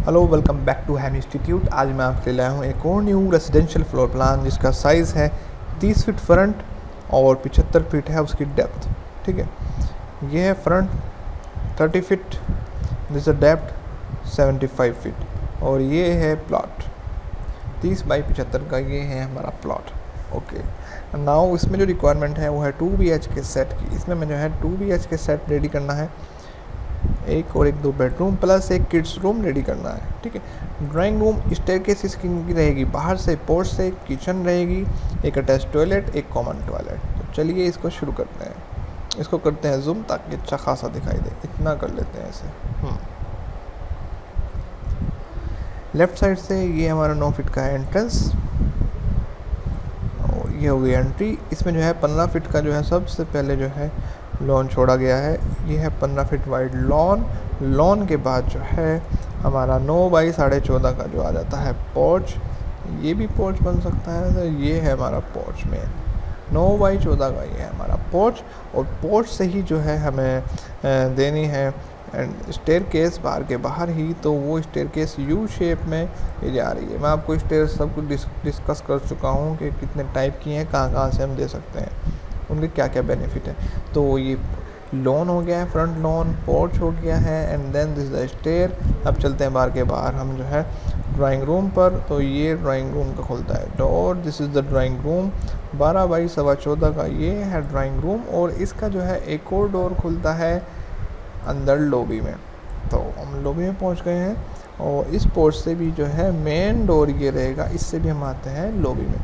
Hello, welcome back to Ham institute. आज मैं आपके लिए लाया हूँ एक और न्यू रेजिडेंशियल फ्लोर प्लान जिसका साइज़ है 30 फीट फ्रंट और 75 फीट है उसकी डेप्थ। ठीक है, ये है front 30 feet, this a depth 75 feet और ये है प्लॉट 30 बाई 75 का। ये है हमारा प्लॉट। ओके, नाउ इसमें जो रिक्वायरमेंट है वो है 2 BHK सेट की। इसमें मैं जो है 2 BHK सेट रेडी करना है, एक और एक 2 बेडरूम प्लस एक किड्स रूम रेडी करना है। ठीक है, ड्राइंग रूम स्टेयरकेस इसकी रहेगी, बाहर से पोर्च से किचन रहेगी, एक अटैच टॉयलेट, एक कॉमन टॉयलेट। तो चलिए इसको शुरू करते हैं, इसको करते हैं जूम ताकि अच्छा खासा दिखाई दे। इतना कर लेते हैं इसे। लेफ़्ट साइड से ये हमारा 9 फीट का है एंट्रेंस और ये हो गई एंट्री। इसमें जो है 15 फीट का जो है सबसे पहले जो है लॉन छोड़ा गया है। ये है 15 फीट वाइड लॉन। लॉन के बाद जो है हमारा 9 बाई 14.5 का जो आ जाता है पोर्च। ये भी पोर्च बन सकता है, तो ये है हमारा पोर्च में 9 बाई 14 का ये है हमारा पोर्च। और पोर्च से ही जो है हमें देनी है एंड स्टेयर केस बाहर के बाहर ही, तो वो स्टेयर केस यू शेप में ये जा रही है। मैं आपको स्टेयर सब कुछ डिस्कस कर चुका हूँ कि कितने टाइप की हैं, कहाँ कहाँ से हम दे सकते हैं, उनके क्या क्या बेनिफिट है। तो ये लॉन हो गया है, फ्रंट लॉन, पोर्च हो गया है and then this the stair. अब चलते हैं बाहर के बाहर हम जो है ड्राइंग रूम पर। तो ये ड्राइंग रूम का खुलता है door, this is the drawing room. 12 by 14.25 का ये है ड्राइंग रूम और इसका जो है एक और डोर खुलता है अंदर लॉबी में। तो हम लॉबी में पहुंच गए हैं और इस पोर्च से भी जो है मेन डोर ये रहेगा, इससे भी हम आते हैं लॉबी में।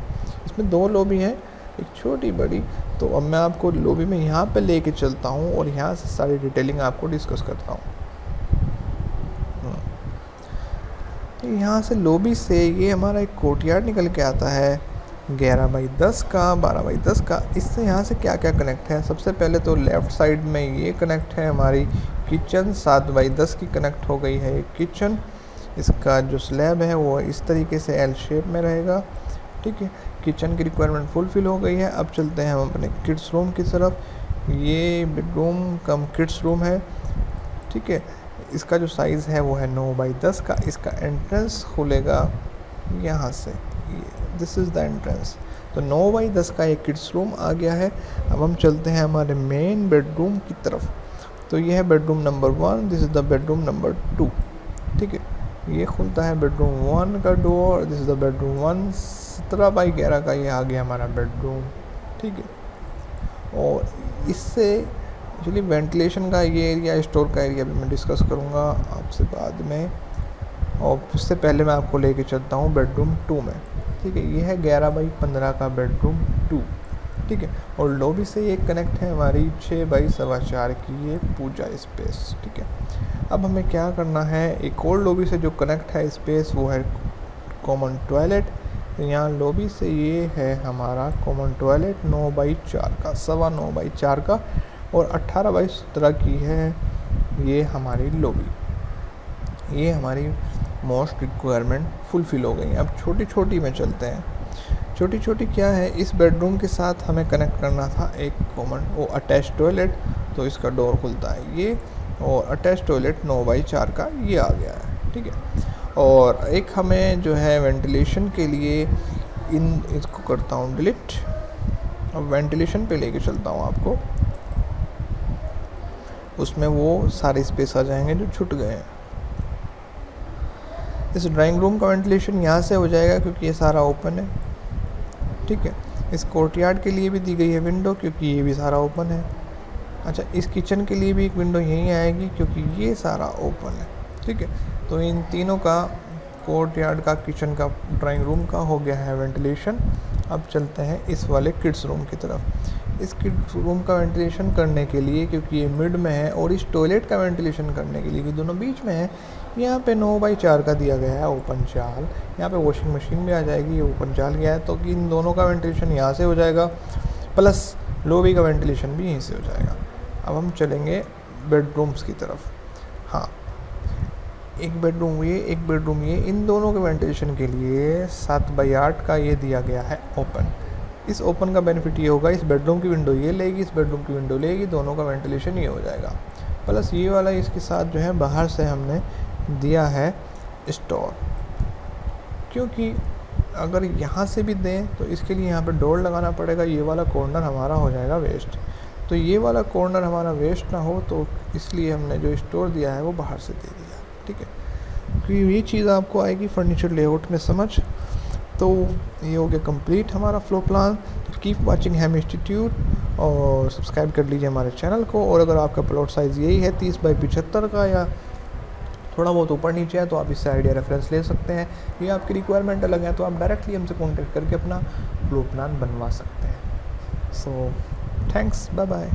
इसमें 2 लॉबी हैं, एक छोटी बड़ी। तो अब मैं आपको लॉबी में यहाँ पे लेके चलता हूँ और यहाँ से सारी डिटेलिंग आपको डिस्कस करता हूँ। तो यहाँ से लॉबी से ये हमारा एक कोर्टयार्ड निकल के आता है 11 बाई 10 का, 12 बाई 10 का। इससे यहाँ से क्या क्या कनेक्ट है, सबसे पहले तो लेफ़्ट साइड में ये कनेक्ट है हमारी किचन, 7 बाई 10 की कनेक्ट हो गई है किचन। इसका जो स्लैब है वो इस तरीके से एल शेप में रहेगा। ठीक है, किचन की रिक्वायरमेंट फुलफिल हो गई है। अब चलते हैं हम अपने किड्स रूम की तरफ। ये बेडरूम कम किड्स रूम है। ठीक है, इसका जो साइज़ है वो है 9 बाई 10 का। इसका एंट्रेंस खुलेगा यहाँ से, दिस इज़ द एंट्रेंस। तो 9 बाई 10 का एक किड्स रूम आ गया है। अब हम चलते हैं हमारे मेन बेडरूम की तरफ। तो ये है bedroom number 1, this is the bedroom number 2। ठीक है, ये खुलता है बेडरूम 1 का door, this is the bedroom 1। 17 by 11 का ये आ गया हमारा बेडरूम। ठीक है, और इससे एक्चुअली वेंटिलेशन का ये एरिया, स्टोर का एरिया भी मैं डिस्कस करूँगा आपसे बाद में। और उससे पहले मैं आपको लेके चलता हूँ बेडरूम 2 में। ठीक है, ये है 11 बाई 15 का बेडरूम 2। ठीक है, और लॉबी से ये कनेक्ट है हमारी 6 बाई 4.25 की ये पूजा स्पेस। ठीक है, अब हमें क्या करना है, एक और लॉबी से जो कनेक्ट है स्पेस वो है कॉमन टॉयलेट। तो यहाँ लॉबी से ये है हमारा कॉमन टॉयलेट 9 बाई 4 का, 9.25 बाई 4 का, और 18 बाई 17 की है ये हमारी लॉबी। ये हमारी मोस्ट रिक्वायरमेंट फुलफ़िल हो गई। अब छोटी छोटी में चलते हैं। छोटी छोटी क्या है, इस बेडरूम के साथ हमें कनेक्ट करना था एक कॉमन वो अटैच टॉयलेट। तो इसका डोर खुलता है ये, और अटैच टॉयलेट 9 बाई 4 का ये आ गया है। ठीक है, और एक हमें जो है वेंटिलेशन के लिए इसको करता हूँ डिलीट। अब वेंटिलेशन पे लेके चलता हूँ आपको, उसमें वो सारे स्पेस आ जाएंगे जो छूट गए हैं। इस ड्राइंग रूम का वेंटिलेशन यहाँ से हो जाएगा क्योंकि ये सारा ओपन है। ठीक है, इस कोर्टयार्ड के लिए भी दी गई है विंडो क्योंकि ये भी सारा ओपन है। अच्छा, इस किचन के लिए भी एक विंडो यहीं आएगी क्योंकि ये सारा ओपन है। ठीक है, तो इन तीनों का, कोर्टयार्ड का, किचन का, ड्राइंग रूम का हो गया है वेंटिलेशन। अब चलते हैं इस वाले किड्स रूम की तरफ। इस किड्स रूम का वेंटिलेशन करने के लिए, क्योंकि ये मिड में है, और इस टॉयलेट का वेंटिलेशन करने के लिए कि दोनों बीच में है, यहाँ पे 9 बाई 4 का दिया गया है ओपन चाल। यहाँ पे वॉशिंग मशीन भी आ जाएगी, ये ओपन चाल गया है, तो कि इन दोनों का वेंटिलेशन यहाँ से हो जाएगा, प्लस लॉबी का वेंटिलेशन भी यहीं से हो जाएगा। अब हम चलेंगे बेडरूम्स की तरफ। हाँ, एक बेडरूम ये, एक बेडरूम ये, इन दोनों के वेंटिलेशन के लिए 7 बाई 8 का ये दिया गया है ओपन। इस ओपन का बेनिफिट ये होगा, इस बेडरूम की विंडो ये लेगी, इस बेडरूम की विंडो लेगी, दोनों का वेंटिलेशन ये हो जाएगा। प्लस ये वाला इसके साथ जो है बाहर से हमने दिया है स्टोर, क्योंकि अगर यहाँ से भी दें तो इसके लिए यहाँ पे डोर लगाना पड़ेगा, ये वाला कॉर्नर हमारा हो जाएगा वेस्ट। तो ये वाला कॉर्नर हमारा वेस्ट ना हो, तो इसलिए हमने जो स्टोर दिया है वो बाहर से दे दिया, ठीक है। क्योंकि ये चीज़ आपको आएगी फर्नीचर लेआउट में समझ। तो ये हो गया कंप्लीट हमारा फ्लो प्लान। तो कीप वाचिंग हैम इंस्टीट्यूट और सब्सक्राइब कर लीजिए हमारे चैनल को। और अगर आपका प्लॉट साइज़ यही है 30 बाई 75 का या थोड़ा बहुत ऊपर नीचे है तो आप इससे आइडिया रेफरेंस ले सकते हैं। ये आपकी रिक्वायरमेंट अलग है तो आप डायरेक्टली हमसे कॉन्टेक्ट करके अपना फ्लो प्लान बनवा सकते हैं। So thanks, bye bye.